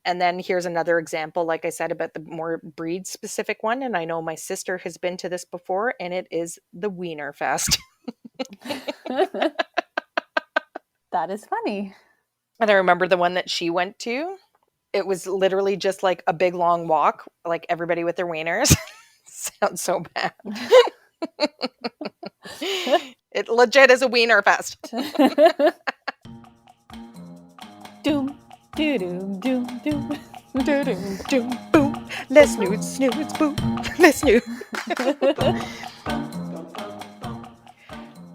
And then here's another example, like I said, about the more breed specific one. And I know my sister has been to this before, and it is the Wiener Fest. That is funny. And I remember the one that she went to. It was literally just like a big long walk, like everybody with their wieners. Sounds so bad. It legit is a Wiener Fest. Doom, doo doom, doom, doom. Doom, doom, boom. Let's snoots, snoots, boom. Let's snoot.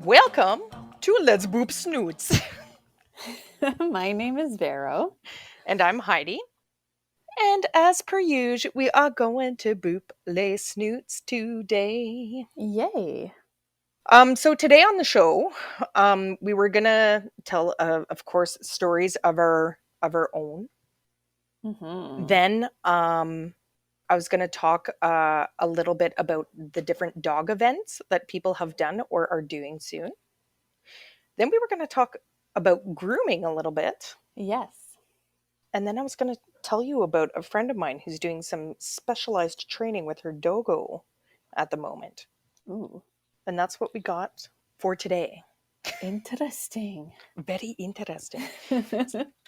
Welcome to Let's Boop Snoots. My name is Vero. And I'm Heidi. And as per usual, we are going to boop les snoots today. Yay. So today on the show, we were gonna tell, of course, stories of our own. Mm-hmm. Then, I was gonna talk a little bit about the different dog events that people have done or are doing soon. Then we were gonna talk about grooming a little bit. Yes. And then I was going to tell you about a friend of mine who's doing some specialized training with her doggo at the moment. Ooh. And that's what we got for today. Interesting. Very interesting.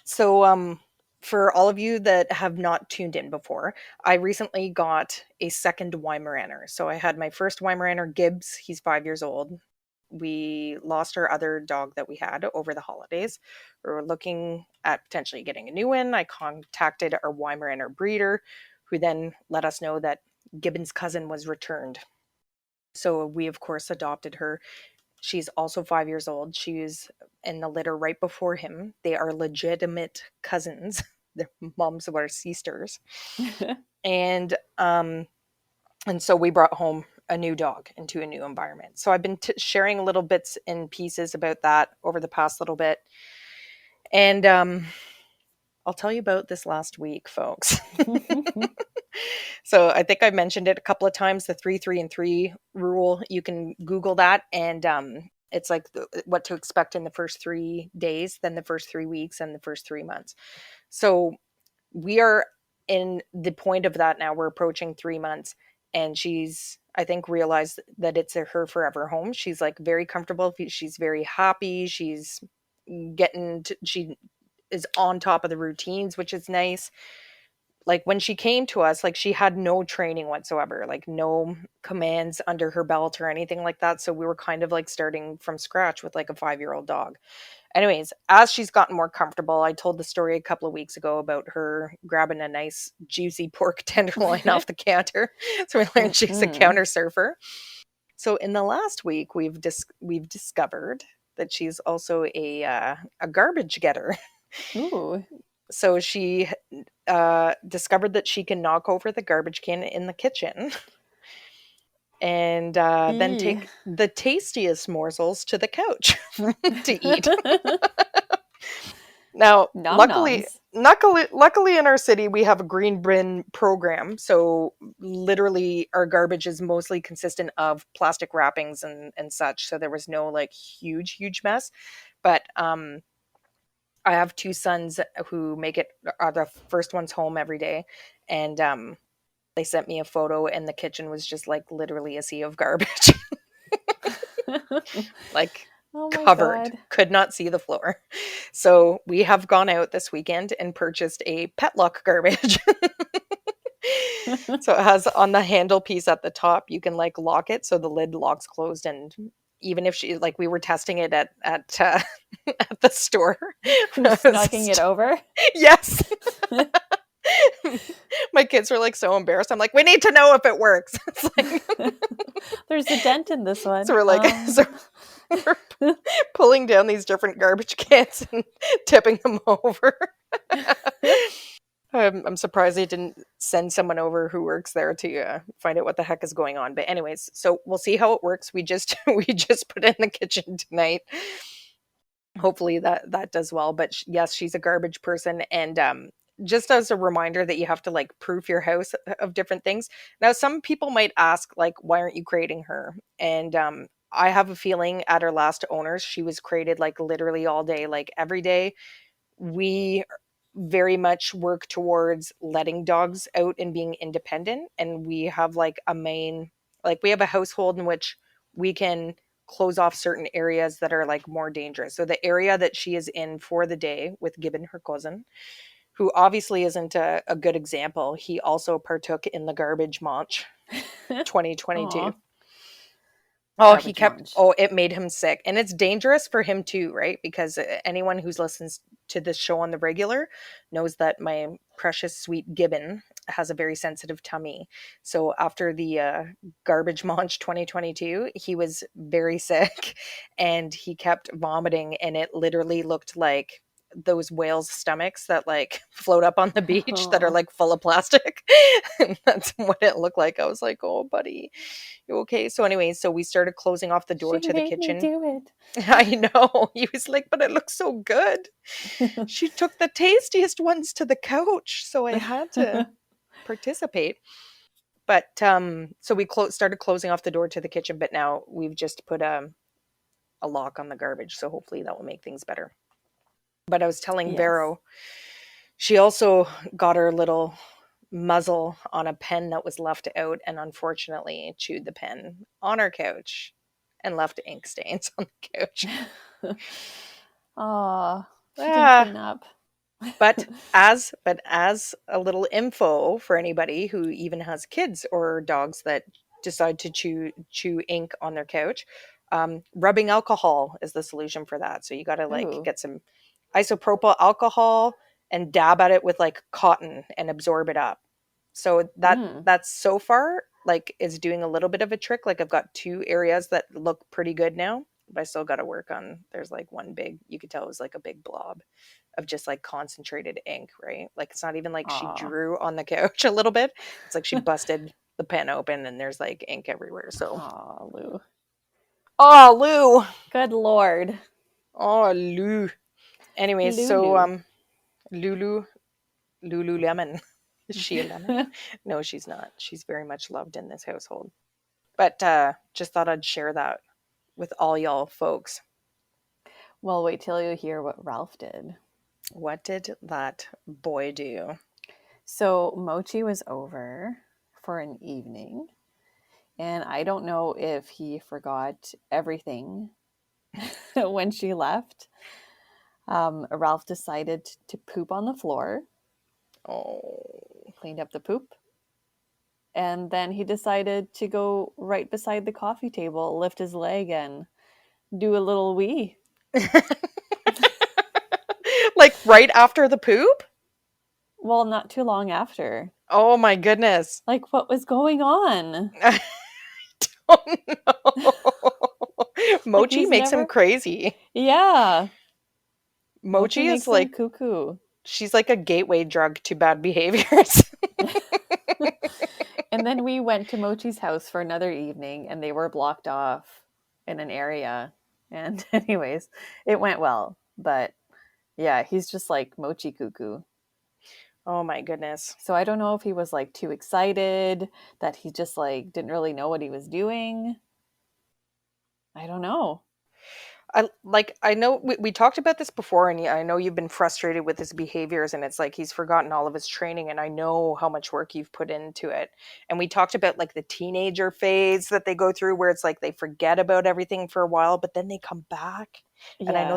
So, for all of you that have not tuned in before, I recently got a second Weimaraner. So I had my first Weimaraner, Gibbs. He's 5 years old. We lost our other dog that we had over the holidays. We were looking at potentially getting a new one. I contacted our Weimaraner breeder, who then let us know that Gibbon's cousin was returned. So we, of course, adopted her. She's also 5 years old. She's in the litter right before him. They are legitimate cousins. Their moms were sisters. And so we brought home a new dog into a new environment. So I've been sharing little bits and pieces about that over the past little bit. And I'll tell you about this last week, folks. So I think I mentioned it a couple of times, the 3, 3, and 3 rule. You can Google that, and it's like what to expect in the first 3 days, then the first 3 weeks, and the first 3 months. So we are in the point of that now. We're approaching 3 months, and she's, I think, realized that it's her forever home. She's like very comfortable. She's very happy. She's she is on top of the routines, which is nice. Like when she came to us, like she had no training whatsoever, like no commands under her belt or anything like that. So we were kind of like starting from scratch with like a 5-year-old dog. Anyways, as she's gotten more comfortable, I told the story a couple of weeks ago about her grabbing a nice juicy pork tenderloin off the counter. So we learned she's a counter surfer. So in the last week, we've discovered that she's also a garbage getter. Ooh. So she discovered that she can knock over the garbage can in the kitchen and then take the tastiest morsels to the couch to eat. Now, luckily in our city, we have a green bin program. So literally our garbage is mostly consistent of plastic wrappings and such. So there was no like huge mess. But I have 2 sons who are the first ones home every day. And they sent me a photo, and the kitchen was just like literally a sea of garbage. Like covered. God. Could not see the floor. So we have gone out this weekend and purchased a pet lock garbage. So it has on the handle piece at the top, you can like lock it so the lid locks closed, and even if she, like, we were testing it at at the store. Just knocking it over? Yes. My kids were like so embarrassed. I'm like, we need to know if it works. It's like there's a dent in this one. So we're like, we're pulling down these different garbage cans and tipping them over. I'm surprised they didn't send someone over who works there to find out what the heck is going on. But anyways, so we'll see how it works. We just put it in the kitchen tonight. Hopefully that does well. But yes, she's a garbage person, and just as a reminder that you have to like proof your house of different things. Now, some people might ask, like, why aren't you crating her? And I have a feeling at her last owners, she was crated like literally all day, like every day. very much work towards letting dogs out and being independent. And we have like we have a household in which we can close off certain areas that are like more dangerous. So the area that she is in for the day with Gibbon, her cousin, who obviously isn't a good example, he also partook in the garbage munch Aw, 2022. Oh, garbage munch. it made him sick. And it's dangerous for him too, right? Because anyone who's listens to this show on the regular knows that my precious sweet Gibbon has a very sensitive tummy. So after the garbage munch 2022, he was very sick and he kept vomiting, and it literally looked like those whales' stomachs that like float up on the beach that are Oh, like full of plastic. And that's what it looked like. I was like, "Oh, buddy, you okay?" So anyways, so we started closing off the door she to the made me kitchen. do I know. He was like, "But it looks so good. it. She took the tastiest ones to the couch, so I had to participate." But so we started closing off the door to the kitchen, but now we've just put a lock on the garbage, so hopefully that will make things better. But I was telling Yes. Vero, she also got her little muzzle on a pen that was left out, and unfortunately chewed the pen on our couch and left ink stains on the couch. Aw, she didn't Ah, clean up. but as a little info for anybody who even has kids or dogs that decide to chew ink on their couch, rubbing alcohol is the solution for that. So you got to like Ooh. get some isopropyl alcohol and dab at it with like cotton and absorb it up. So Mm. that's so far like is doing a little bit of a trick. Like I've got two areas that look pretty good now, but I still got to work on. There's like one big, you could tell it was like a big blob of just like concentrated ink, right? Like it's not even like she Aw. drew on the couch a little bit. It's like she busted the pen open and there's like ink everywhere. So, Aw, Lou. oh, Lou. Good Lord. Oh, Lou. Anyways, so Lulu. Lulu Lululemon. Is she a lemon? No, she's not. She's very much loved in this household. But just thought I'd share that with all y'all folks. Well, wait till you hear what Ralph did. What did that boy do? So, Mochi was over for an evening, and I don't know if he forgot everything when she left. Ralph decided to poop on the floor, Oh. cleaned up the poop, and then he decided to go right beside the coffee table, lift his leg, and do a little wee. Like right after the poop? Well, not too long after. Oh my goodness. Like, what was going on? I don't know. Like, Mochi he's makes him never. crazy. Yeah. Mochi Mochi is makes him like, cuckoo. she's like a gateway drug to bad behaviors. And then we went to Mochi's house for another evening, and they were blocked off in an area. And, anyways, it went well. But yeah, he's just like Mochi cuckoo. Oh my goodness. So I don't know if he was like too excited that he just like didn't really know what he was doing. I don't know. I know we talked about this before, and I know you've been frustrated with his behaviors, and it's like he's forgotten all of his training, and I know how much work you've put into it. And we talked about like the teenager phase that they go through where it's like they forget about everything for a while, but then they come back. And Yeah. I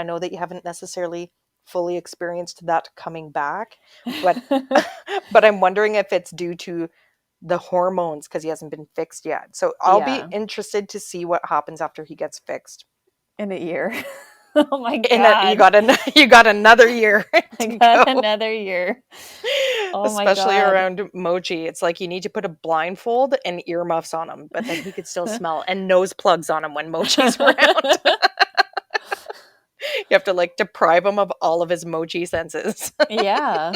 know that you haven't necessarily fully experienced that coming back, but but I'm wondering if it's due to the hormones because he hasn't been fixed yet. So I'll be Yeah. interested to see what happens after he gets fixed. In a year. Oh my In a, you God. got you got another year I to got go. another year. Oh my Especially God. around Mochi. It's like you need to put a blindfold and earmuffs on him, but then he could still smell, and nose plugs on him when Mochi's around. You have to like deprive him of all of his Mochi senses. Yeah.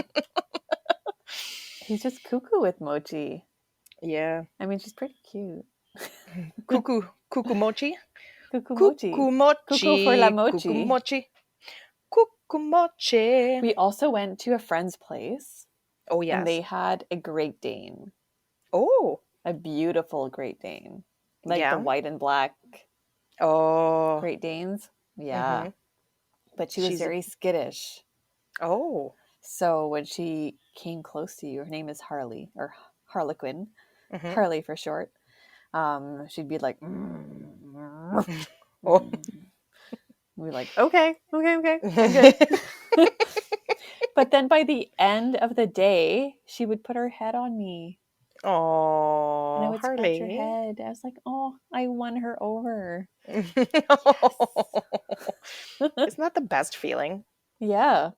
He's just cuckoo with Mochi. Yeah. I mean, she's pretty cute. Cuckoo Mochi. Cuckoo Mochi. Cuckoo Cuckoo for la Mochi. Cuckoo Mochi. Mochi. Cuckoo Mochi. We also went to a friend's place, Oh and they yes. had a Great Dane, Oh. a beautiful Great Dane, like the Yeah. white and black Oh. Great Danes. Mm-hmm. Yeah, but she was She's very skittish. oh. So when she came close to you, her name is Harley or Harlequin, Hmm. Harley for short. She'd be like, mm, Oh. we're like, okay, okay, okay, I'm good. But then by the end of the day, she would put her head on me and I Oh, would scratch her Harley. head. I was like, oh, I won her over. Isn't that the best feeling? Yeah.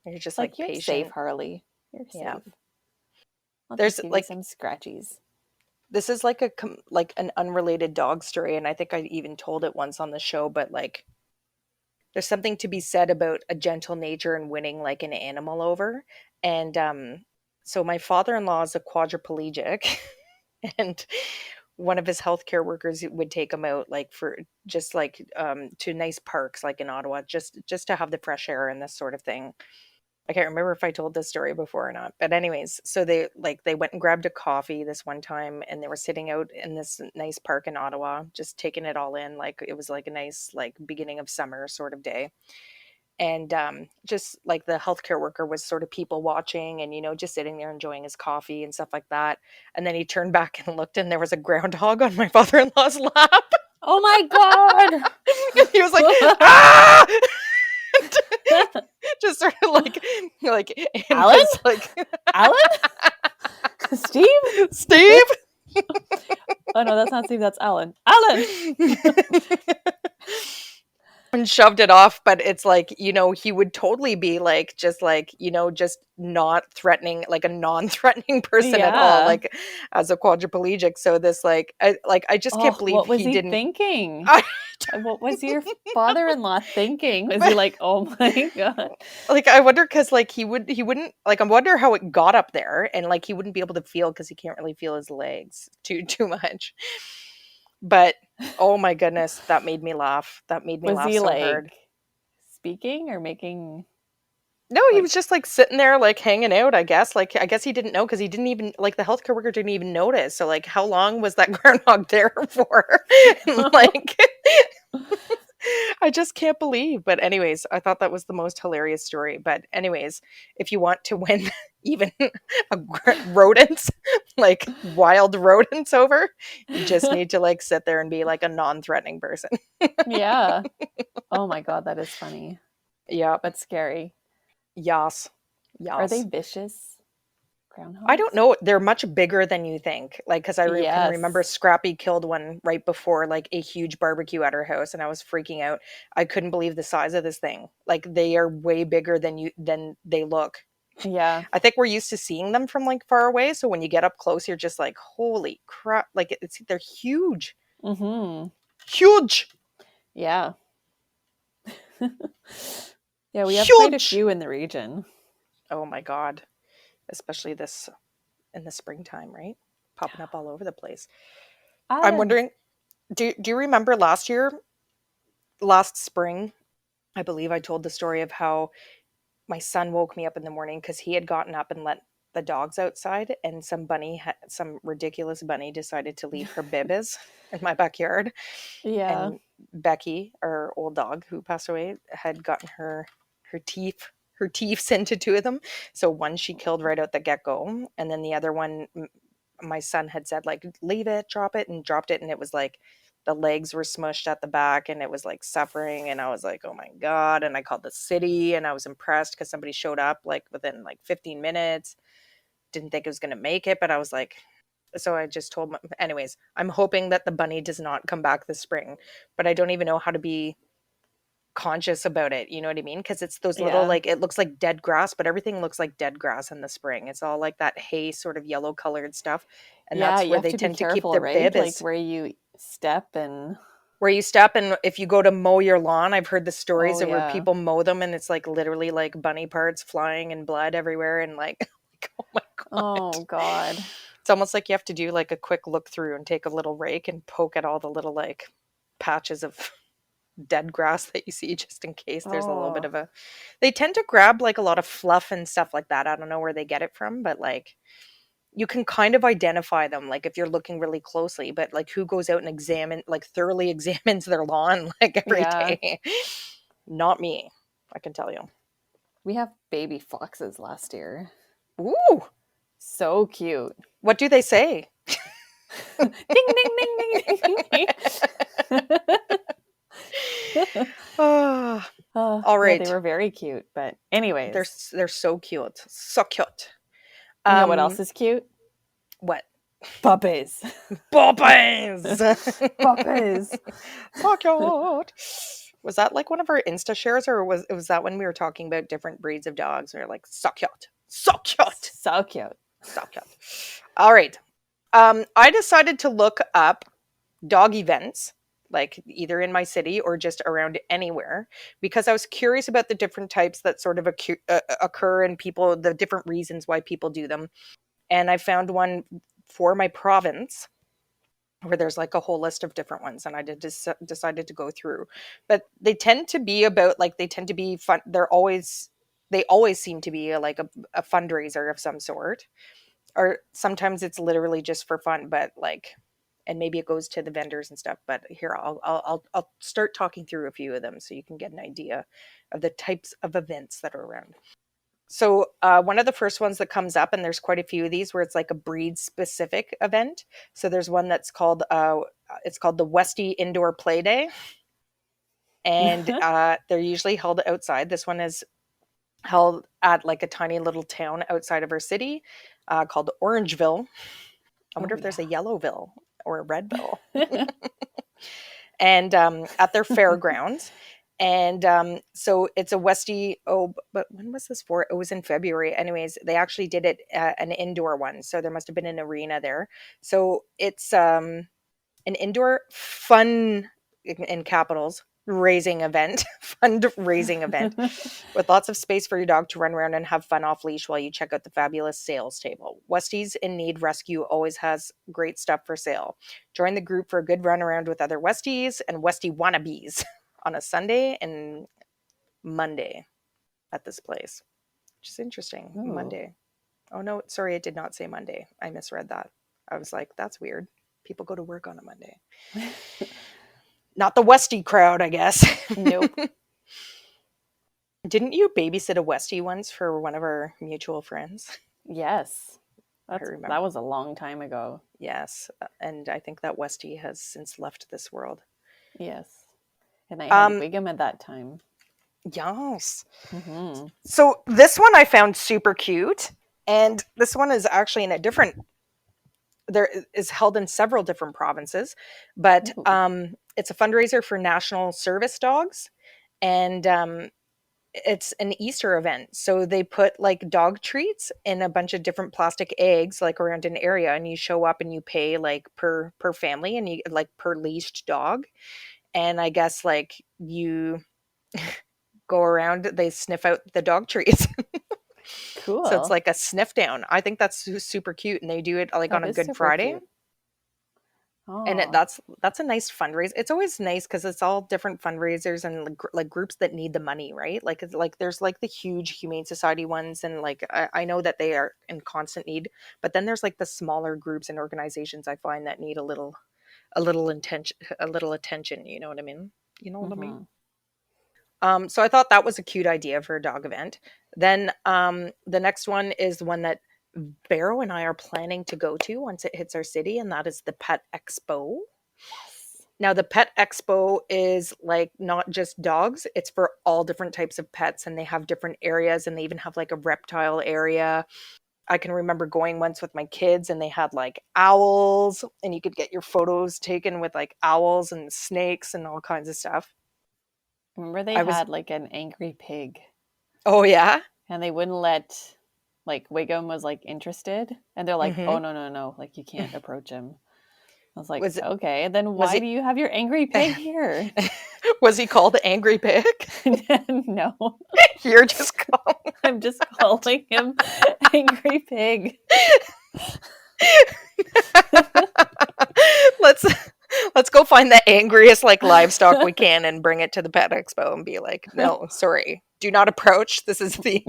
You're It's just like, like you're safe, patient. Harley. You're Yeah. safe. I'll There's just give you like some scratchies. this is like like an unrelated dog story, and I think I even told it once on the show, but like there's something to be said about a gentle nature and winning like an animal over. And so my father-in-law is a quadriplegic, and one of his healthcare workers would take him out like for just like to nice parks like in Ottawa, just to have the fresh air and this sort of thing. I can't remember if I told this story before or not. But anyways, so they went and grabbed a coffee this one time and they were sitting out in this nice park in Ottawa, just taking it all in. Like it was like a nice like beginning of summer sort of day. And just like the healthcare worker was sort of people watching and just sitting there enjoying his coffee and stuff like that. And then he turned back and looked and there was a groundhog on my father-in-law's lap. Oh my god. And he was like, ah! Just sort of like in Alan? his like Alan? Steve? Steve. Oh no, that's not Steve, that's Alan. Alan! And shoved it off, but it's like he would totally be like just like just not threatening, like a non-threatening person at all, Yeah. like as a quadriplegic. So this I just can't Oh, believe what was he he didn't. thinking? I, What was your father-in-law thinking? Was he but like, oh my god? like I wonder because like he wouldn't like I wonder how it got up there, and like he wouldn't be able to feel because he can't really feel his legs too much. But oh my goodness, that made me laugh. That made me Was laugh he so like hard. speaking or making No, he like was just like sitting there, like hanging out, I guess. Like, I guess he didn't know because he didn't even, like, the healthcare worker didn't even notice. So, like, how long was that groundhog there for? And, like, I just can't believe. But, anyways, I thought that was the most hilarious story. But, anyways, if you want to win even rodents, like wild rodents over, you just need to, like, sit there and be like a non threatening person. Yeah. Oh my god, that is funny, Yep. but scary. Yas. Are they Yas. vicious I don't groundhogs? know. They're much bigger than you think. Like, because can remember Yes. Scrappy killed one right before like a huge barbecue at her house, and I was freaking out. I couldn't believe the size of this thing. Like, they are way bigger than they look. Yeah. I think we're used to seeing them from like far away, so when you get up close, you're just like, holy crap! Like, they're huge, Mhm. huge, Yeah. Yeah, we have quite a huge. few in the region. Oh my god! Especially this in the springtime, right? Popping up all over the place. I'm Alan. wondering, do you remember last spring, I believe I told the story of how my son woke me up in the morning because he had gotten up and let the dogs outside, and some ridiculous bunny decided to leave her bibis in my backyard. Yeah. And Becky, our old dog who passed away, had gotten her teeth her teeth into two of them. So one she killed right out the get-go, and then the other one, my son had said like leave it, drop it, and dropped it, and it was like the legs were smushed at the back and it was like suffering, and I was like, oh my god. And I called the city and I was impressed because somebody showed up like within like 15 minutes. Didn't think it was going to make it, but I was like, so I just told my, anyways, I'm hoping that the bunny does not come back this spring, but I don't even know how to be conscious about it, you know what I mean? Because it's those little, Yeah. like, it looks like dead grass, but everything looks like dead grass in the spring. It's all like that hay sort of yellow colored stuff, and Yeah, that's you where have they to be tend to keep careful, their right? bib, Like is where you step and where you step. And if you go to mow your lawn, I've heard the oh stories of where yeah. people mow them and it's like literally like bunny parts flying and blood everywhere, and like, like, oh my god. Oh god. It's almost like you have to do like a quick look through and take a little rake and poke at all the little like patches of dead grass that you see, just in case there's a little bit Oh. of a, they tend to grab like a lot of fluff and stuff like that. I don't know where they get it from, but like you can kind of identify them like if you're looking really closely. But like, who goes out and thoroughly examines their lawn like every Yeah. day? Not me, I can tell you. We have baby foxes last year. Ooh, So cute. what do they say? Ding, ding, ding, ding, ding, ding. Ah, all Yeah, they right. were very cute. But They're anyways, they're so cute. So cute. you know what Um, else is cute? what? Puppies. Puppies. Puppies. So cute. Was that like one of our Insta shares, or was that when we were talking about different breeds of dogs? We were like, so cute, so cute, So cute. so cute. All right. I decided to look up dog events, like either in my city or just around anywhere, because I was curious about the different types that sort of occur and people, the different reasons why people do them. And I found one for my province where there's like a whole list of different ones, and I decided to go through. But they tend to be about like they tend to be fun. They always seem to be a fundraiser of some sort, or sometimes it's literally just for fun. But like, and maybe it goes to the vendors and stuff. But here I'll start talking through a few of them so you can get an idea of the types of events that are around. So one of the first ones that comes up, and there's quite a few of these where it's like a breed specific event. So there's one that's called it's called the Westie Indoor Play Day, and they're usually held outside. This one is held at like a tiny little town outside of our city called Orangeville. I wonder Oh, if there's a yeah. Yellowville or a Redville, and at their fairgrounds. And so it's a Westie. Oh, but when was this for? It was in February. Anyways, they actually did it an indoor one, so there must have been an arena there. So it's an indoor fun in capitals raising event, fundraising event with lots of space for your dog to run around and have fun off leash while you check out the fabulous sales table. Westies in Need Rescue always has great stuff for sale. Join the group for a good run around with other Westies and Westie wannabes on a Sunday and Monday at this place, which is interesting. Ooh. Monday. Oh, no, sorry, it did not say Monday. I misread that. I was like, that's weird. People go to work on a Monday. Not the Westie crowd, I guess. Nope. Didn't you babysit a Westie once for one of our mutual friends? Yes. I That remember. was a long time ago. Yes, and I think that Westie has since left this world. Yes. And I had Um, Wiggum at that time. yes. Mm-hmm. So this one I found super cute, and this one is actually in a different. There is held in several different provinces, but Ooh. it's a fundraiser for national service dogs, and it's an Easter event. So they put like dog treats in a bunch of different plastic eggs like around an area, and you show up and you pay like per family, and you like per leashed dog. And I guess like you go around, they sniff out the dog treats. So it's Cool. like a sniff down. I think that's super cute, and they do it like on That a is Good super Friday. cute. And Oh. that's a nice fundraiser. It's always nice because it's all different fundraisers and like groups that need the money, right? Like it's like there's like the huge Humane Society ones, and like I know that they are in constant need. But then there's like the smaller groups and organizations I find that need a little attention. You know what I mean? You know what I mean? Mm-hmm. So I thought that was a cute idea for a dog event. Then the next one is the one that Barrow and I are planning to go to once it hits our city, and that is the Pet Expo. Yes. Now, the Pet Expo is like not just dogs, it's for all different types of pets, and they have different areas, and they even have like a reptile area. I can remember going once with my kids, and they had like owls, and you could get your photos taken with like owls and snakes and all kinds of stuff. Remember they I was, had like an angry pig oh, yeah. and they wouldn't let like Wiggum was like interested and they're like, Mm-hmm. "Oh no, no, no, like you can't approach him." I was like, Was it, "Okay, then was why do it, you have your angry pig here?" was he called the Angry Pig? No. You're just calling. I'm just calling him angry pig. let's let's go find the angriest like livestock we can and bring it to the pet expo and be like, no, sorry, do not approach. This is the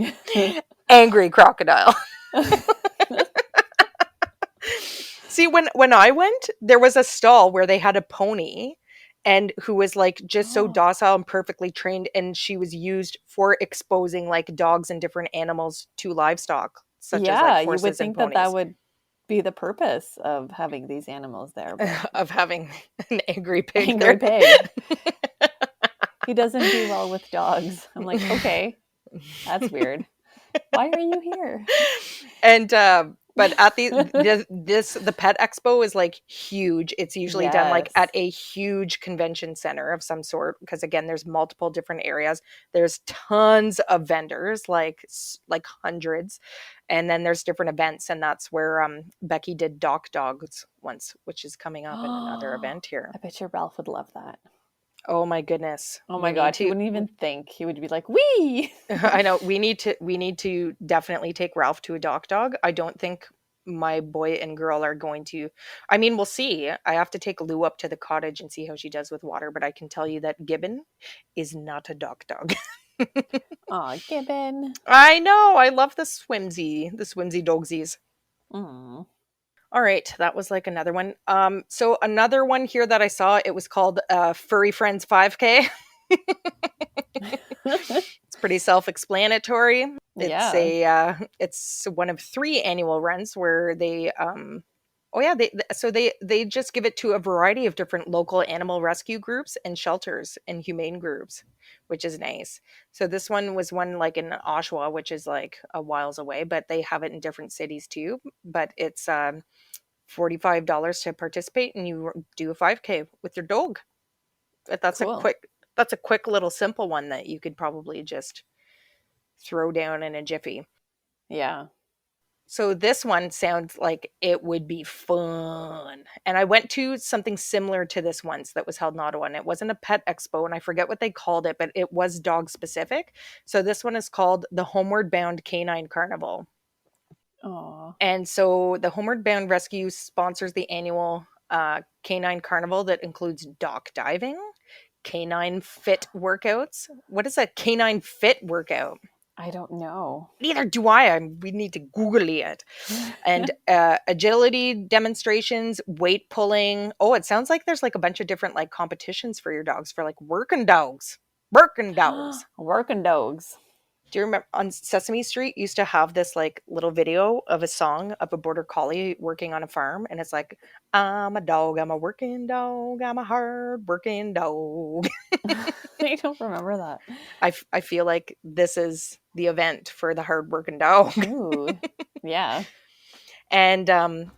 angry crocodile. See, when I went, there was a stall where they had a pony, and who was like just so Oh, docile and perfectly trained, and she was used for exposing like dogs and different animals to livestock, such as like yeah, you would horses and think that that ponies. would be the purpose of having these animals there, but Of having an angry pig angry there. pig. He doesn't do well with dogs. I'm like, okay, that's weird. Why are you here? And but at the pet expo is like huge. It's usually done like at Yes. a huge convention center of some sort, because again there's multiple different areas. There's tons of vendors, like hundreds, and then there's different events, and that's where Becky did Doc Dogs once, which is coming up in another I event here. bet your Ralph would love that. Oh my goodness, Oh we my need God, he to. wouldn't even think. He would be like, "Wee!" I know we need to definitely take Ralph to a doc dog. I don't think my boy and girl are going to. I mean, we'll see. I have to take Lou up to the cottage and see how she does with water, but I can tell you that Gibbon is not a doc dog. Aw, Gibbon. I know. I love the swimsy dogsies. Mm. All right, that was like another one. So another one here that I saw, it was called Furry Friends 5K. It's pretty self-explanatory. Yeah, It's one of three annual runs where they oh yeah, they just give it to a variety of different local animal rescue groups and shelters and humane groups, which is nice. So this one was one like in Oshawa, which is like a whiles away, but they have it in different cities too. But it's $45 to participate, and you do a 5K with your dog. But cool. that's a quick little simple one that you could probably just throw down in a jiffy. Yeah. So this one sounds like it would be fun. And I went to something similar to this once that was held in Ottawa, and it wasn't a pet expo, and I forget what they called it, but it was dog specific. So this one is called the Homeward Bound Canine Carnival. Oh, And so the Homeward Bound Rescue sponsors the annual canine carnival that includes dock diving, canine fit workouts. What is a canine fit workout? I don't know. Neither do I. We need to Google it. And agility demonstrations, weight pulling. Oh, it sounds like there's like a bunch of different like competitions for your dogs, for like working dogs. Working dogs. Working dogs. Do you remember on Sesame Street used to have this like little video of a song of a border collie working on a farm, and it's like, I'm a dog, I'm a working dog, I'm a hard working dog. I don't remember that. I feel like this is the event for the hard working dog. Ooh, yeah. And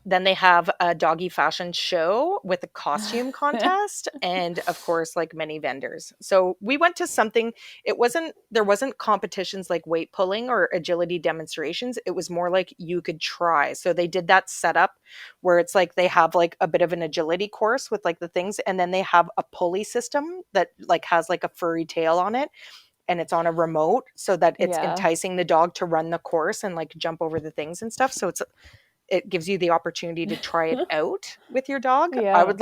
then they have a doggy fashion show with a costume contest, and of course like many vendors. So we went to something. There wasn't competitions like weight pulling or agility demonstrations. It was more like you could try. So they did that setup where it's like they have like a bit of an agility course with like the things, and then they have a pulley system that like has like a furry tail on it, and it's on a remote so that it's Yeah. enticing the dog to run the course and like jump over the things and stuff. So it gives you the opportunity to try it out with your dog. Yeah. I would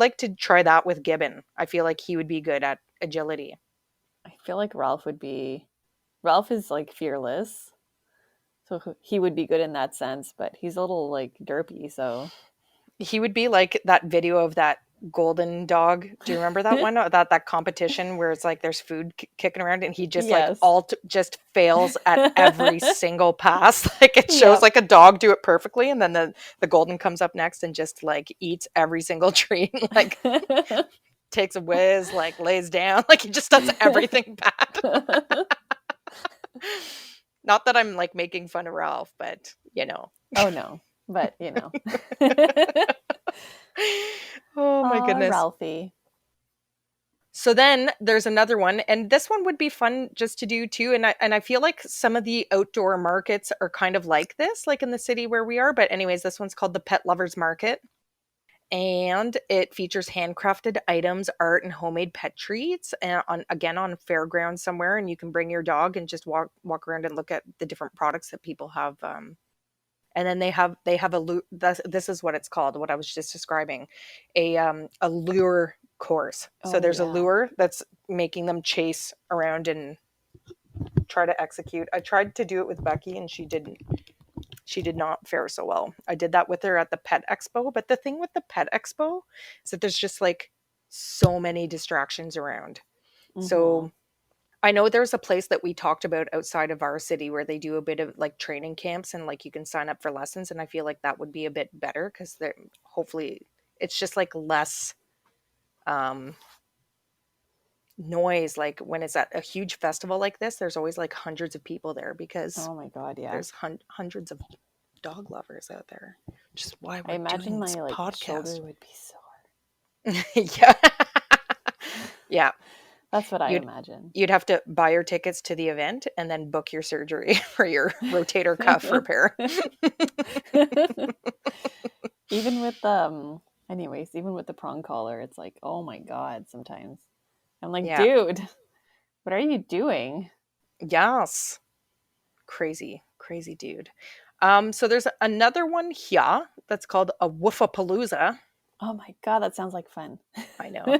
like to try that with Gibbon. I feel like he would be good at agility. I feel like Ralph would be. Ralph is like fearless, so he would be good in that sense, but he's a little like derpy, so. He would be like that video of that golden dog. Do you remember that one? That competition where it's like there's food kicking around, and he just like Yes. just fails at every single pass. Like it shows Yep. like a dog do it perfectly, and then the golden comes up next and just like eats every single treat. Like takes a whiz, like lays down, like he just does everything bad. Not that I'm like making fun of Ralph, but you know. Oh no, but you know. Oh my Oh, goodness. Ralphie. So then there's another one, and this one would be fun just to do too. And I feel like some of the outdoor markets are kind of like this, like in the city where we are. But anyways, this one's called the Pet Lovers Market, and it features handcrafted items, art, and homemade pet treats. And on fairgrounds somewhere, and you can bring your dog and just walk around and look at the different products that people have. And then they have this is what it's called, what I was just describing, a lure course. So Oh there's a yeah. lure that's making them chase around and try to execute. I tried to do it with Becky, and she did not fare so well. I did that with her at the pet expo, but the thing with the pet expo is that there's just like so many distractions around. Mm-hmm. So I know there's a place that we talked about outside of our city where they do a bit of like training camps and like you can sign up for lessons. And I feel like that would be a bit better because they're hopefully it's just like less um, noise. Like when it's at a huge festival like this, there's always like hundreds of people there because Oh my God, yeah. there's hundreds of dog lovers out there, which is why I we're imagine doing this my like podcast. shoulder would be sore. Yeah. Yeah. That's what I You'd imagine. you'd have to buy your tickets to the event and then book your surgery for your rotator cuff repair. Even with anyways, even with the prong collar, it's like, oh my God, sometimes. I'm like, Yeah. dude, what are you doing? Yes. Crazy, crazy dude. So there's another one here that's called a Woofapalooza. Oh my God, that sounds like fun. I know.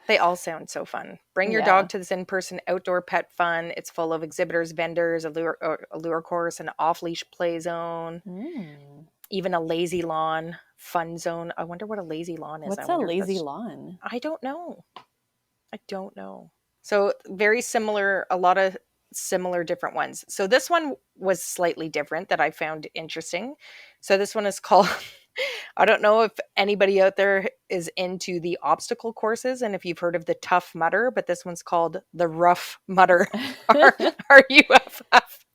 They all sound so fun. Bring your Yeah. dog to this in-person outdoor pet fun. It's full of exhibitors, vendors, a lure course, an off-leash play zone, Mm. even a lazy lawn fun zone. I wonder what a lazy lawn is. I What's a wonder if lazy that's lawn? I don't know. I don't know. So very similar, a lot of similar different ones. So this one was slightly different that I found interesting. So this one is called I don't know if anybody out there is into the obstacle courses and if you've heard of the Tough Mudder, but this one's called the Rough Mudder. RUFF.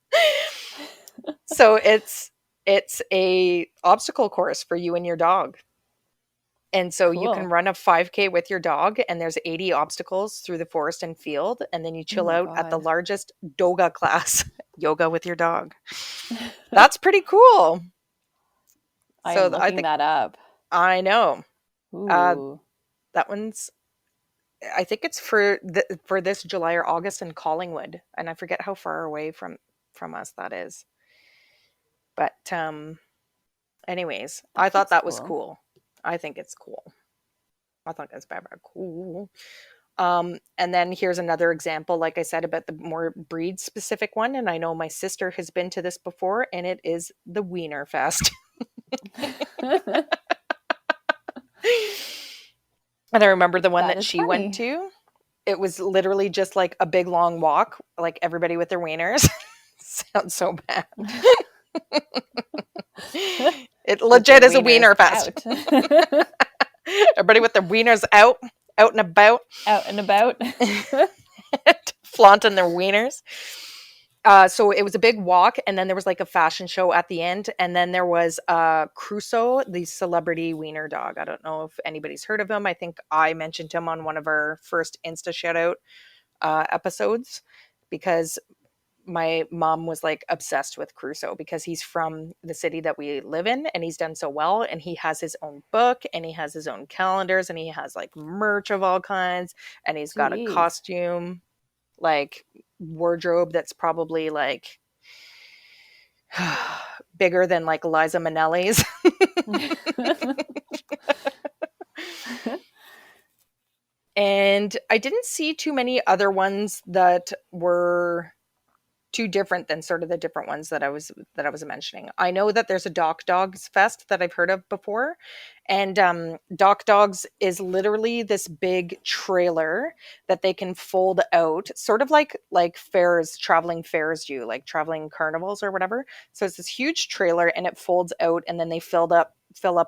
So it's a obstacle course for you and your dog. And so you can Cool. run a 5K with your dog, and there's 80 obstacles through the forest and field. And then you Oh chill my out at the God. largest doga class, yoga with your dog. That's pretty cool. I So am I looking think that up. I know. Uh, Ooh. that one's, I think it's for this July or August in Collingwood. And I forget how far away from us that is. But anyways, I That thought looks that was cool. cool. I think it's cool. I thought that's very, very cool. And then here's another example, like I said, about the more breed specific one. And I know my sister has been to this before, and it is the Wiener Fest. And I remember the one That that is she went funny. to. It was literally just like a big long walk, like everybody with their wieners. Sounds so bad. It With their legit is a wieners Wiener Fest. out. Everybody with their wieners out and about, Out and about. flaunting their wieners. So it was a big walk, and then there was like a fashion show at the end, and then there was Crusoe, the celebrity wiener dog. I don't know if anybody's heard of him. I think I mentioned him on one of our first Insta shout out episodes because my mom was like obsessed with Crusoe because he's from the city that we live in and he's done so well and he has his own book and he has his own calendars and he has like merch of all kinds and he's got a Jeez. costume like wardrobe that's probably like bigger than like Liza Minnelli's. And I didn't see too many other ones that were too different than sort of the different ones that I was mentioning. I know that there's a Doc Dogs Fest that I've heard of before, and Doc Dogs is literally this big trailer that they can fold out, sort of like fairs, traveling fairs do, like traveling carnivals or whatever. So it's this huge trailer, and it folds out, and then they fill up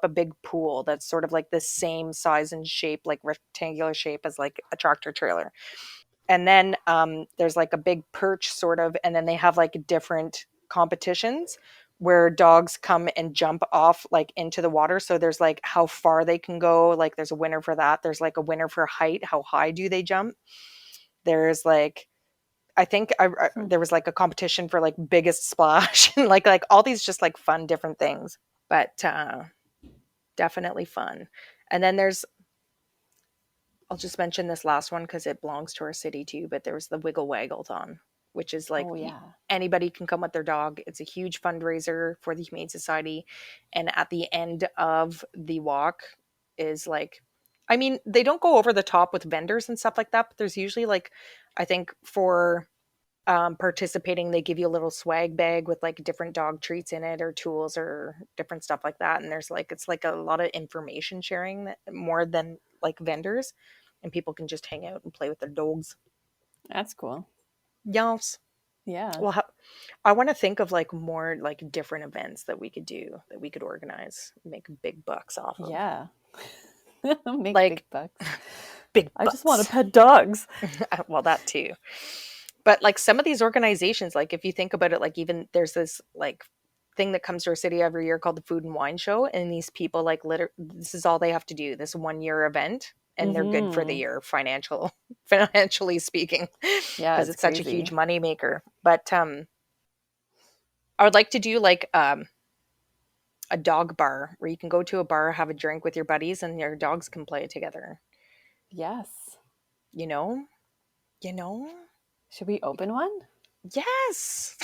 a big pool that's sort of like the same size and shape, like rectangular shape as like a tractor trailer and then there's like a big perch sort of and then they have like different competitions where dogs come and jump off like into the water so there's like how far they can go like there's a winner for that there's like a winner for height how high do they jump there's like I think Hmm. there was like a competition for like biggest splash and like all these just like fun different things but definitely fun and then there's I'll just mention this last one because it belongs to our city too. But there was the Wiggle Waggleton, which is like Oh yeah. anybody can come with their dog. It's a huge fundraiser for the Humane Society, and at the end of the walk is like, I mean, they don't go over the top with vendors and stuff like that, but there's usually like, I think for participating, they give you a little swag bag with like different dog treats in it or tools or different stuff like that. And there's like, it's like a lot of information sharing that, more than like vendors and people can just hang out and play with their dogs. That's cool. Yes. Yeah. Well, I want to think of like more like different events that we could do, that we could organize, make big bucks off of. Yeah. Make big Like bucks. big I just want to bucks. pet dogs. Well, that too. But like some of these organizations, like if you think about it, like even there's this like thing that comes to our city every year called the Food and Wine Show, and these people like this is all they have to do, this 1 year event, and they're good for the Mm-hmm. year financially speaking, Yeah, because it's it's such a huge crazy. money maker. But I would like to do like a dog bar where you can go to a bar, have a drink with your buddies, and your dogs can play together. Yes. You know, you know. Should we open one? Yes.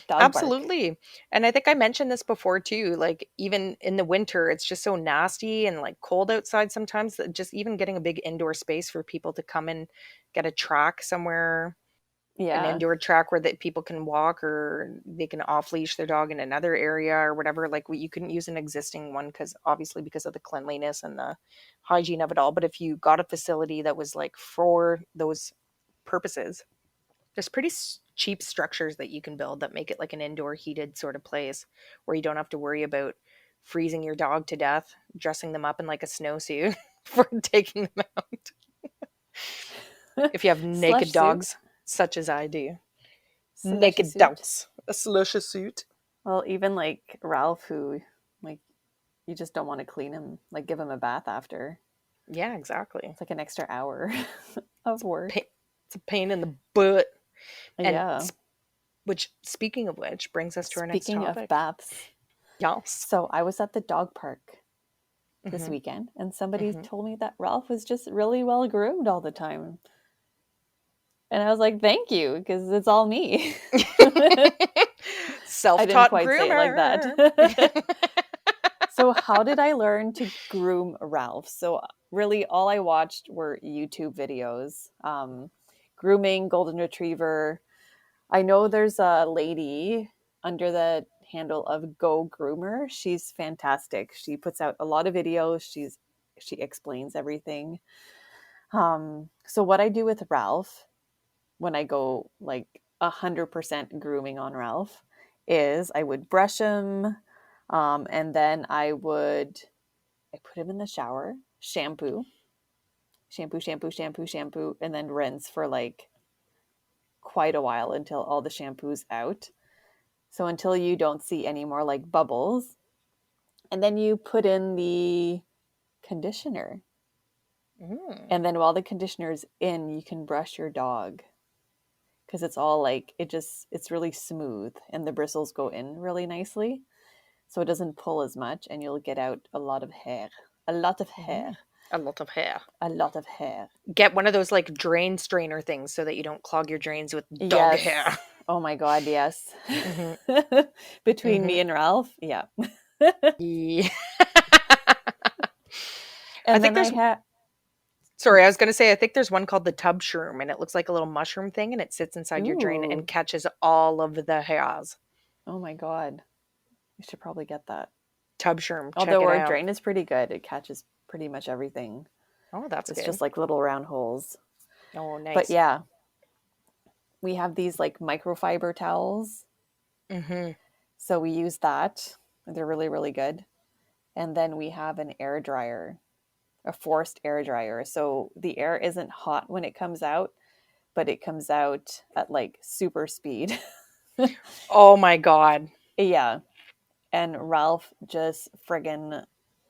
Dog bark. Absolutely. And I think I mentioned this before too. Like, even in the winter, it's just so nasty and like cold outside sometimes that just even getting a big indoor space for people to come and get a track somewhere, an Yeah. indoor track where that people can walk, or they can off leash their dog in another area or whatever. Like, you couldn't use an existing one because obviously because of the cleanliness and the hygiene of it all. But if you got a facility that was like for those purposes, there's pretty cheap structures that you can build that make it like an indoor heated sort of place where you don't have to worry about freezing your dog to death, dressing them up in like a snowsuit for taking them out. If you have naked Slush suit. dogs, such as I do. Slushy Naked suit. dogs. A slushy suit. Well, even like Ralph, who like you just don't want to clean him, like give him a bath after. Yeah, exactly. It's like an extra hour of work. It's a pain in the butt. And Yeah. which, speaking of which, brings us to our next Speaking of topic. baths, Yes. so I was at the dog park this Mm-hmm. weekend, and somebody Mm-hmm. told me that Ralph was just really well groomed all the time. And I was like, thank you, because it's all me. I didn't Self-taught quite say it like groomer. that. So, how did I learn to groom Ralph? So, really, all I watched were YouTube videos. Grooming, golden retriever. I know there's a lady under the handle of Go Groomer. She's fantastic. She puts out a lot of videos. She explains everything. So what I do with Ralph when I go like 100% grooming on Ralph is I would brush him, and then I put him in the shower, shampoo, and then rinse for like quite a while until all the shampoo's out. So until you don't see any more like bubbles, and then you put in the conditioner. Mm. And then while the conditioner's in, you can brush your dog because it's all like it's really smooth and the bristles go in really nicely. So it doesn't pull as much and you'll get out a lot of hair. A lot of hair. Mm. A lot of hair. A lot of hair. Get one of those like drain strainer things so that you don't clog your drains with dog hair. Yes. Oh my God, yes. Mm-hmm. Between Mm-hmm. me and Ralph, yeah. Yeah. I And think then I there's, had, sorry, I was going to say, I think there's one called the tub shroom, and it looks like a little mushroom thing, and it sits inside your drain and ooh, catches all of the hairs. oh my God. We should probably get that. Tub shroom, check Although it our out. drain is pretty good, it catches pretty much everything. Oh, that's It's good. just like little round holes. Oh, But nice. yeah, we have these like microfiber towels. Mm-hmm. So we use that. They're really, really good. And then we have an air dryer, a forced air dryer. So the air isn't hot when it comes out, but it comes out at like super speed. Oh my God. Yeah. And Ralph just friggin'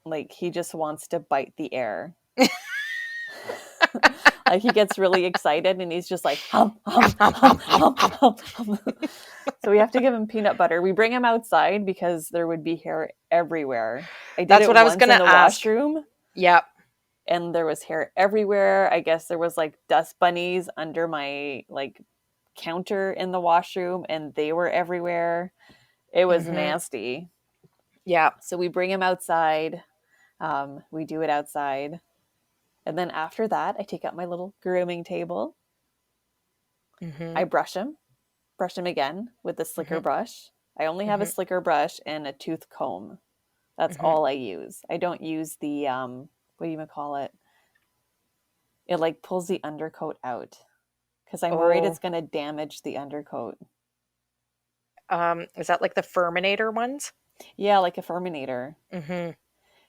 like he just wants to bite the air. Like he gets really excited and he's just like hum hum hum hum hum hum. So we have to give him peanut butter. We bring him outside because there would be hair everywhere. I did That's it what I was once going in to the ask. washroom Yep. and there was hair everywhere. I guess there was like dust bunnies under my like counter in the washroom and they were everywhere. It was Mm-hmm. nasty. Yep. So we bring him outside. We do it outside. And then after that, I take out my little grooming table. Mm-hmm. I brush him again with the slicker Mm-hmm. brush. I only have a Mm-hmm. slicker brush and a tooth comb. That's Mm-hmm. all I use. I don't use the what do you call it? It like pulls the undercoat out because I'm worried Oh, it's going to damage the undercoat. is that like the Furminator ones? Yeah, like a Furminator. Mm-hmm.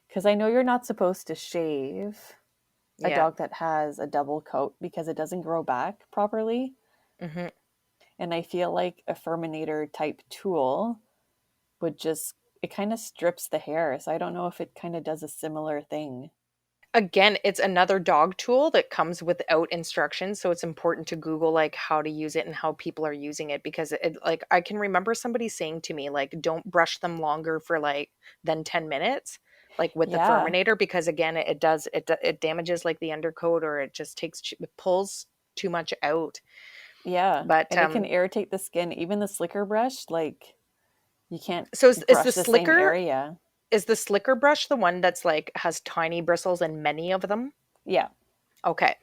Because I know you're not supposed to shave a Yeah. dog that has a double coat because it doesn't grow back properly. Mm-hmm. And I feel like a Furminator type tool would just, it kind of strips the hair. So I don't know if it kind of does a similar thing. Again, it's another dog tool that comes without instructions, so it's important to Google like how to use it and how people are using it because it like I can remember somebody saying to me like don't brush them longer for like than 10 minutes like with the Yeah, Furminator because again it damages like the undercoat or it just it pulls too much out. yeah. But And it can irritate the skin. Even the slicker brush, like you can't so brush the same area. is the slicker brush the one that's like has tiny bristles and many of them? Yeah. Okay.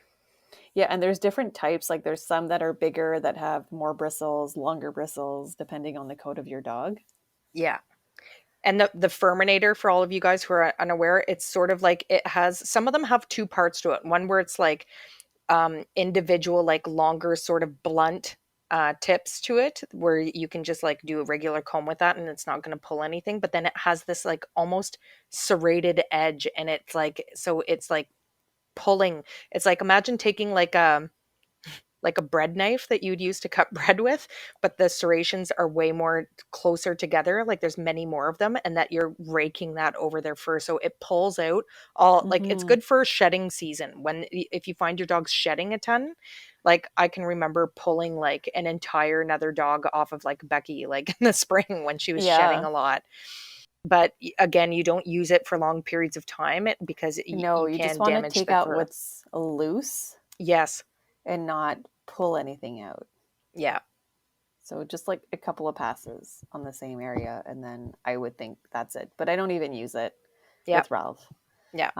Yeah. And there's different types. Like there's some that are bigger that have more bristles, longer bristles, depending on the coat of your dog. Yeah. And the Furminator, for all of you guys who are unaware, it's sort of like it has some of them have two parts to it. One where it's like individual, like longer, sort of blunt tips to it, where you can just like do a regular comb with that and it's not going to pull anything. But then it has this like almost serrated edge, and it's like so it's like pulling. It's like imagine taking like a bread knife that you'd use to cut bread with, but the serrations are way more closer together. Like there's many more of them, and that you're raking that over their fur. So it pulls out all like it's Mm-hmm. good for shedding season. If you find your dog's shedding a ton, like I can remember pulling like an entire another dog off of like Becky, like in the spring when she was shedding Yeah. a lot. But again, you don't use it for long periods of time because No, you you just can want to damage take the out fur. what's loose Yes. and not pull anything out. Yeah. So just like a couple of passes on the same area, and then I would think that's it. But I don't even use it Yeah. with Ralph. Yeah.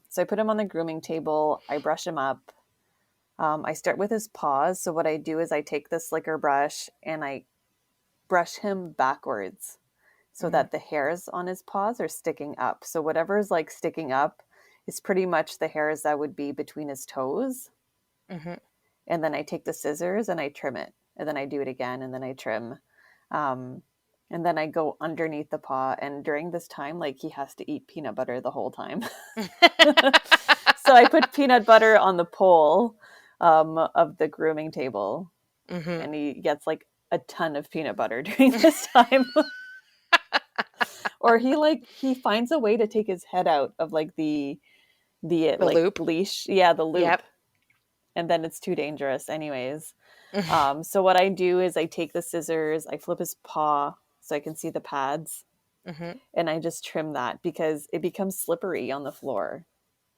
So I put him on the grooming table. I brush him up. I start with his paws. So what I do is I take the slicker brush and I brush him backwards so Hmm. that the hairs on his paws are sticking up. So whatever's like sticking up is pretty much the hairs that would be between his toes. Hmm. And then I take the scissors and I trim it. And then I do it again and then I trim. Um, and then I go underneath the paw. And during this time, like he has to eat peanut butter the whole time. So I put peanut butter on the pole of the grooming table, Hmm. and he gets like a ton of peanut butter during this time. Or he finds a way to take his head out of like the The like loop. leash, yeah, the loop, Yep. and then it's too dangerous anyways. So what I do is I take the scissors, I flip his paw so I can see the pads, Hmm. and I just trim that because it becomes slippery on the floor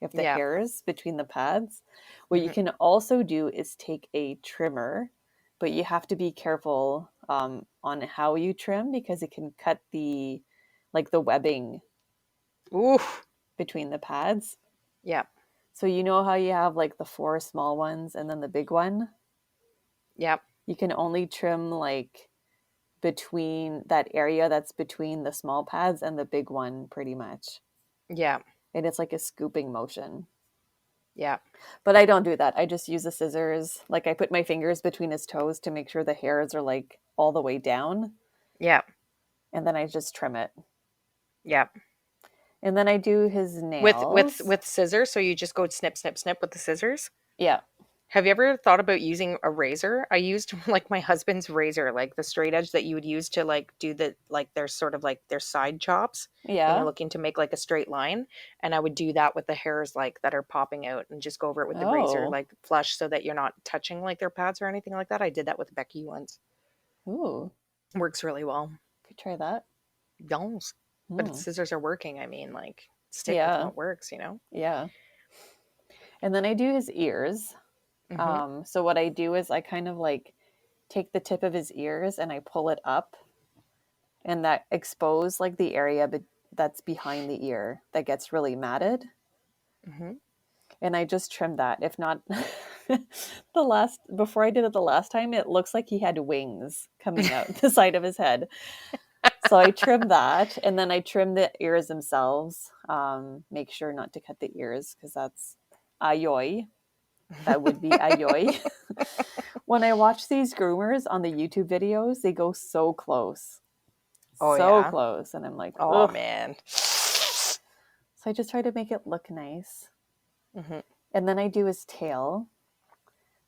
if the Yeah. hairs between the pads. What you Hmm. can also do is take a trimmer, but you have to be careful on how you trim because it can cut the webbing Ooh. between the pads. Yeah. So you know how you have like the four small ones and then the big one? Yep. You can only trim like between that area that's between the small pads and the big one pretty much. Yeah. And it's like a scooping motion. Yeah. But I don't do that. I just use the scissors. Like I put my fingers between his toes to make sure the hairs are like all the way down. Yeah. And then I just trim it. Yeah. And then I do his With nails. scissors, so you just go snip, snip, snip with the scissors. Yeah. Have you ever thought about using a razor? I used like my husband's razor, like the straight edge that you would use to like do the like their sort of like their side chops when you're Yeah. looking to make like a straight line. And I would do that with the hairs like that are popping out and just go over it with the razor, Oh. like flush so that you're not touching like their pads or anything like that. I did that with Becky once. Ooh. Works really well. Could try that. Don't. But its Hmm. scissors are working. I mean, like stick with Yeah. what works, you know? Yeah. And then I do his ears. Mm-hmm. So what I do is I kind of like take the tip of his ears and I pull it up, and that expose like the area that's behind the ear that gets really matted. Mm-hmm. And I just trimmed that. If not, the last before I did it the last time, it looks like he had wings coming out the side of his head. So I trim that, and then I trim the ears themselves. Make sure not to cut the ears because that's ayoy. That would be ayoy. When I watch these groomers on the YouTube videos, they go Oh so yeah. close, and I'm like, Oh ugh. man. So I just try to make it look nice. Hmm. And then I do his tail.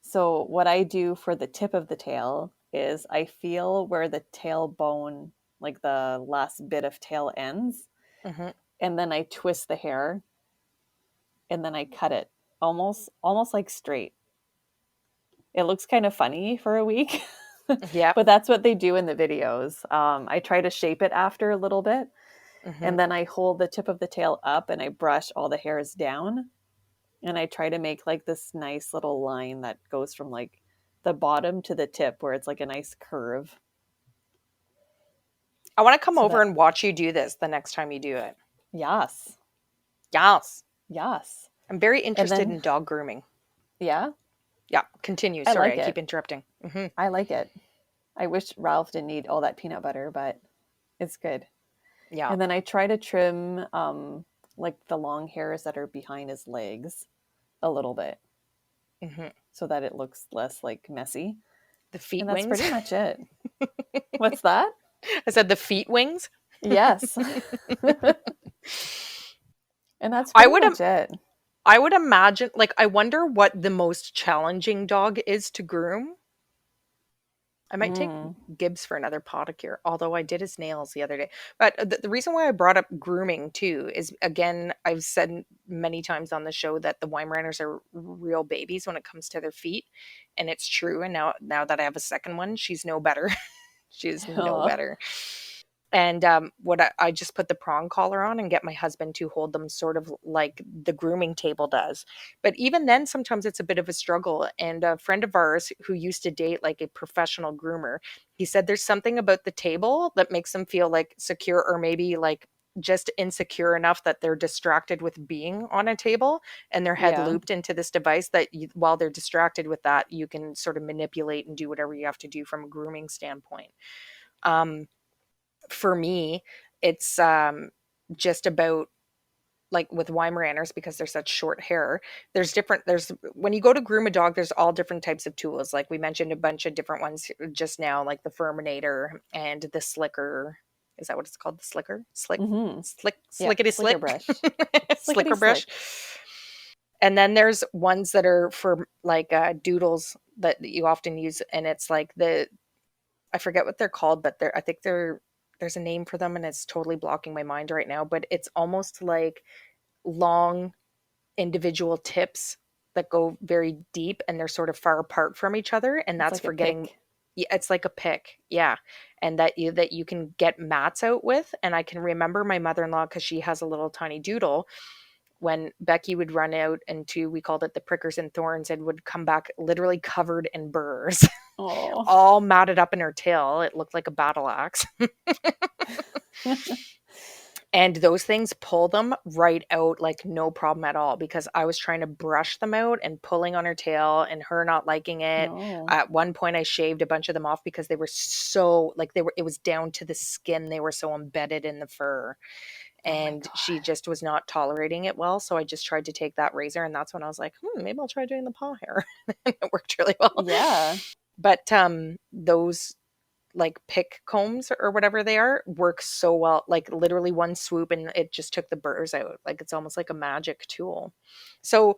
So what I do for the tip of the tail is I feel where the tailbone, like the last bit of tail ends, Hmm. and then I twist the hair and then I cut it almost like straight. It looks kind of funny for a week, Yep. but that's what they do in the videos. I try to shape it after a little bit, Hmm. and then I hold the tip of the tail up and I brush all the hairs down, and I try to make like this nice little line that goes from like the bottom to the tip where it's like a nice curve. I want to come So over that, and watch you do this the next time you do it. yes, Yes. yes. I'm very And interested then, in dog grooming. yeah, Yeah, continue. I Sorry, like I keep it. interrupting. Hmm. I like it. I wish Ralph didn't eat all that peanut butter, but it's good. Yeah. And then I try to trim like the long hairs that are behind his legs a little bit Hmm. so that it looks less like messy. The feet And that's wings. pretty much it. What's that? I said the feet wings. Yes. And that's I pretty would much it. I would imagine, like, I wonder what the most challenging dog is to groom. I might take Mm, Gibbs for another podicure, although I did his nails the other day. But the reason why I brought up grooming too is, again, I've said many times on the show that the Weimaraners are real babies when it comes to their feet, and it's true. And now that I have a second one, she's no better. She's no oh, better. And what I just put the prong collar on and get my husband to hold them sort of like the grooming table does. But even then, sometimes it's a bit of a struggle. And a friend of ours who used to date like a professional groomer, he said there's something about the table that makes them feel like secure, or maybe like just insecure enough that they're distracted with being on a table and their head yeah. looped into this device that while they're distracted with that, you can sort of manipulate and do whatever you have to do from a grooming standpoint. Um, for me, it's just about like with Weimaraners, because they're such short hair. There's when you go to groom a dog, there's all different types of tools. Like we mentioned a bunch of different ones just now, like the Furminator and the Slicker. Is that what it's called? The Slicker? Mm-hmm. Yep. Slickety Slicker slick, brush. Slickety slicker brush. slick. And then there's ones that are for like doodles that you often use, and it's like I forget what they're called, but I think there's a name for them and it's totally blocking my mind right now, but it's almost like long individual tips that go very deep and they're sort of far apart from each other, and It's that's like a for getting. pick. Yeah, it's like a pick. Yeah. And that you can get mats out with. And I can remember my mother-in-law, because she has a little tiny doodle, when Becky would run out into, we called it the prickers and thorns, and would come back literally covered in burrs, Oh. all matted up in her tail. It looked like a battle axe. And those things pull them right out like no problem at all, because I was trying to brush them out and pulling on her tail and her not liking it. No. At one point I shaved a bunch of them off because they were so like it was down to the skin. They were so embedded in the fur. Oh my And she God. just was not tolerating it well. So I just tried to take that razor, and that's when I was like, maybe I'll try doing the paw hair. It worked really well. Yeah. But those like pick combs or whatever they are work so well, like literally one swoop and it just took the burrs out. Like it's almost like a magic tool. So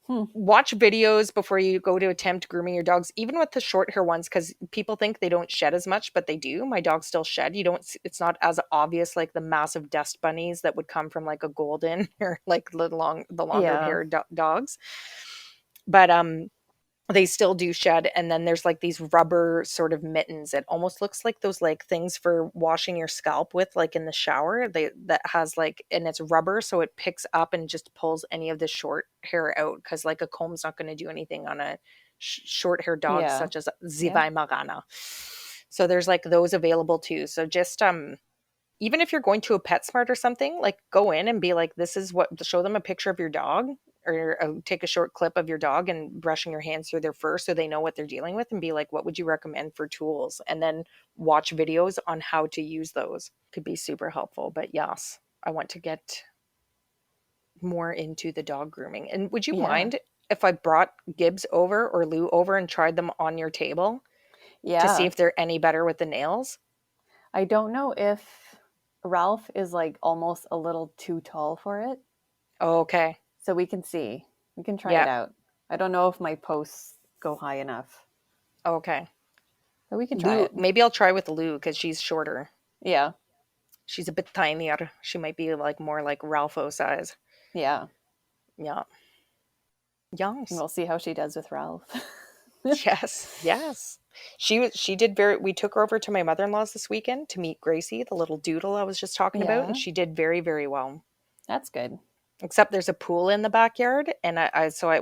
Hmm. watch videos before you go to attempt grooming your dogs, even with the short hair ones, because people think they don't shed as much, but they do. My dogs still shed. You don't It's not as obvious like the massive dust bunnies that would come from like a golden or like the longer Yeah. haired dogs. But they still do shed. And then there's like these rubber sort of mittens. It almost looks like those like things for washing your scalp with, like in the shower. That has like, and it's rubber, so it picks up and just pulls any of the short hair out, because like a comb's not going to do anything on a short hair dog Yeah. such as Yeah. Zivai Magana. So there's like those available too. So just even if you're going to a PetSmart or something, like go in and be like, this is what, show them a picture of your dog or take a short clip of your dog and brushing your hands through their fur so they know what they're dealing with, and be like, what would you recommend for tools? And then watch videos on how to use those. Could be super helpful. But yes, I want to get more into the dog grooming. And would you Yeah. mind if I brought Gibbs over or Lou over and tried them on your table to see Yeah. if they're any better with the nails? I don't know if Ralph is like almost a little too tall for it. Oh, okay. So we can see. We can try it Yeah. out. I don't know if my posts go high enough, Okay. but we can try Lou, it. maybe I'll try with Lou because she's shorter. Yeah. She's a bit tinier. She might be like more like Ralpho size. Yeah. Yeah. And Yes. we'll see how she does with Ralph. Yes. Yes. She did very, we took her over to my mother-in-law's this weekend to meet Gracie, the little doodle I was just talking about, and Yeah. she did very, very well. That's good. Except there's a pool in the backyard, and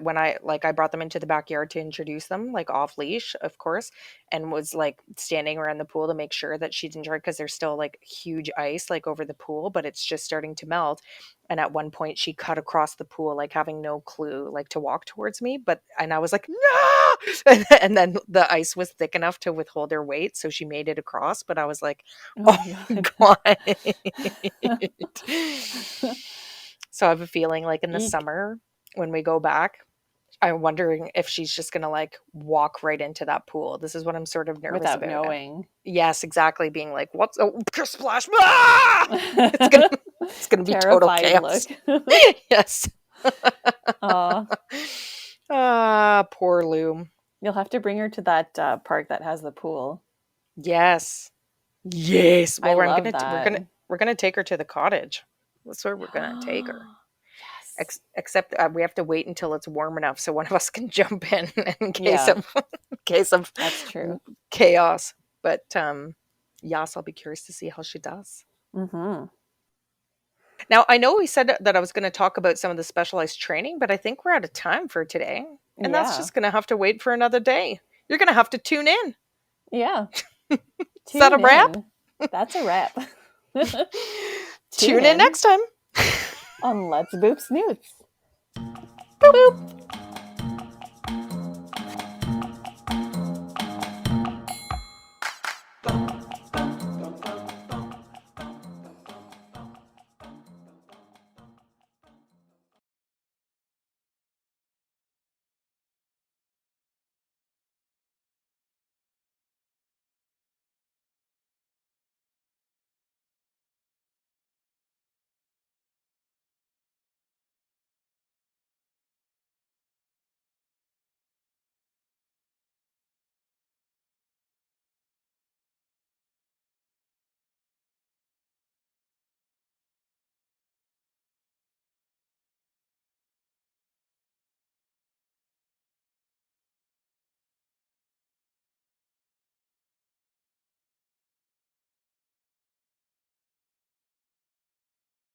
when I brought them into the backyard to introduce them, like off leash, of course, and was like standing around the pool to make sure that she didn't drink, because there's still like huge ice like over the pool, but it's just starting to melt. And at one point she cut across the pool, like having no clue, like to walk towards me, and I was like, no. And then the ice was thick enough to withhold her weight, so she made it across. But I was like, Oh oh my god. god. So I have a feeling like in the Eek. summer when we go back, I'm wondering if she's just gonna like walk right into that pool. This is what I'm sort of nervous Without about. knowing. Yes, exactly. Being like, what's oh splash? Ah! It's gonna it's gonna be total Terrified chaos. look. Yes. Aw. Ah, poor Lou. You'll have to bring her to that park that has the pool. Yes. Yes. I Well, love that. we're gonna take her to the cottage. That's where we're gonna take her. Yes. Except we have to wait until it's warm enough so one of us can jump in case Yeah, of in case of that's true. chaos. But yes, I'll be curious to see how she does. Mm-hmm. Now, I know we said that I was going to talk about some of the specialized training, but I think we're out of time for today. And that's Yeah. just going to have to wait for another day. You're going to have to tune in. Yeah. Is that a Tune wrap? in. That's a wrap. Tune in next time. On Let's Boop Snoots. Boop.